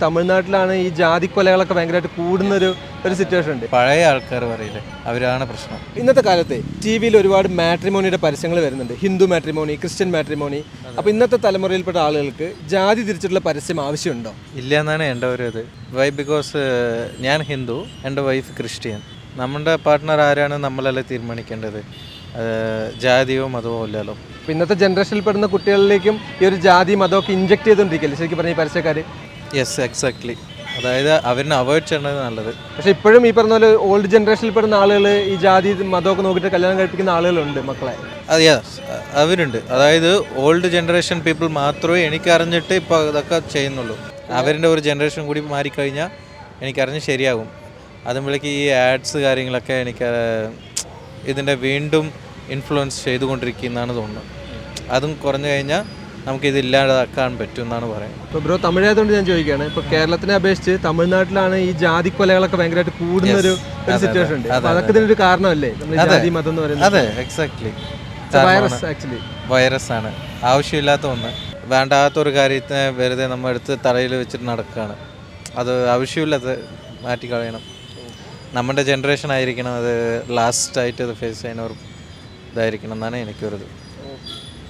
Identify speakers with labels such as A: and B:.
A: തമിഴ്നാട്ടിലാണ് ഈ ജാതി കൊലകളൊക്കെ ഭയങ്കരമായിട്ട് കൂടുന്നൊരു സിറ്റുവേഷൻ ഉണ്ട്.
B: പഴയ ആൾക്കാർ പറയില്ലേ, അവരാണ് പ്രശ്നം.
A: ഇന്നത്തെ കാലത്ത് ടി വിയിൽ ഒരുപാട് മാട്രിമോണിയുടെ പരസ്യങ്ങൾ വരുന്നുണ്ട്. Hindu matrimony, Christian matrimony. അപ്പോൾ ഇന്നത്തെ തലമുറയിൽപ്പെട്ട ആളുകൾക്ക് ജാതി തിരിച്ചിട്ടുള്ള പരസ്യം ആവശ്യമുണ്ടോ?
B: ഇല്ല എന്നാണ് എൻ്റെ ഒരു ഇത്. വൈ ബിക്കോസ് ഞാൻ ഹിന്ദു, എൻ്റെ വൈഫ് ക്രിസ്ത്യൻ. നമ്മുടെ പാർട്ട്ണർ ആരാണ് നമ്മളല്ലേ തീരുമാനിക്കേണ്ടത്, ജാതിയോ മതമോ ഇല്ലല്ലോ.
A: അപ്പോൾ ഇന്നത്തെ ജനറേഷനിൽ പെടുന്ന കുട്ടികളിലേക്കും ഈ ഒരു ജാതി മതമൊക്കെ ഇഞ്ചെക്ട് ചെയ്തുകൊണ്ടിരിക്കില്ലേ ശരിക്കും പറഞ്ഞ ഈ പരസ്യക്കാർ?
B: Yes, exactly. അതായത് അവരിനെ അവോയ്ഡ് ചെയ്യേണ്ടത് നല്ലത്.
A: പക്ഷേ ഇപ്പോഴും ഈ പറഞ്ഞ പോലെ ഓൾഡ് ജനറേഷനിൽ പെടുന്ന ആളുകൾ ഈ ജാതി മതമൊക്കെ നോക്കിയിട്ട് കല്യാണം കഴിപ്പിക്കുന്ന ആളുകളുണ്ട് മക്കളെ.
B: അത് യെസ്, അവരുണ്ട്. അതായത് ഓൾഡ് ജനറേഷൻ പീപ്പിൾ മാത്രമേ എനിക്കറിഞ്ഞിട്ട് ഇപ്പോൾ ഇതൊക്കെ ചെയ്യുന്നുള്ളൂ. അവരുടെ ഒരു ജനറേഷൻ കൂടി മാറിക്കഴിഞ്ഞാൽ എനിക്കറിഞ്ഞ് ശരിയാകും. അതുമ്പോഴേക്ക് ഈ ആഡ്സ് കാര്യങ്ങളൊക്കെ എനിക്ക് ഇതിൻ്റെ വീണ്ടും ഇൻഫ്ലുവൻസ് ചെയ്തുകൊണ്ടിരിക്കുന്നതാണ് തോന്നുന്നത്. അതും കുറഞ്ഞു കഴിഞ്ഞാൽ നമുക്കിതില്ലാതാക്കാൻ പറ്റും എന്നാണ് പറയുന്നത്.
A: ഇപ്പോൾ ബ്രോ തമിഴായതുകൊണ്ട് ഞാൻ ചോദിക്കുകയാണ്, ഇപ്പോൾ കേരളത്തിനെ അപേക്ഷിച്ച് തമിഴ്നാട്ടിലാണ് ഈ ജാതി കൊലകളൊക്കെ ഭയങ്കരമായിട്ട് കൂടുന്നൊരു സിറ്റുവേഷൻ ഉണ്ട്. അപ്പോൾ അതൊക്കെ ഇതിനൊരു കാരണമല്ലേ ജാതി മതം എന്ന് പറയുന്നത്?
B: അതെ, എക്സാക്ട്ലി.
A: വൈറസ് ആക്ച്വലി
B: വൈറസാണ്, ആവശ്യമില്ലാത്ത ഒന്ന്. വേണ്ടാത്തൊരു കാര്യത്തിനെ വെറുതെ നമ്മൾ എടുത്ത് തലയിൽ വെച്ചിട്ട് നടക്കുകയാണ്. അത് ആവശ്യമില്ലാത്ത മാറ്റിക്കളയണം. നമ്മുടെ ജനറേഷൻ ആയിരിക്കണം അത് ലാസ്റ്റായിട്ട് അത് ഫേസ് ചെയ്യുന്ന ഒരു ഇതായിരിക്കണം എന്നാണ് എനിക്കൊരിത്.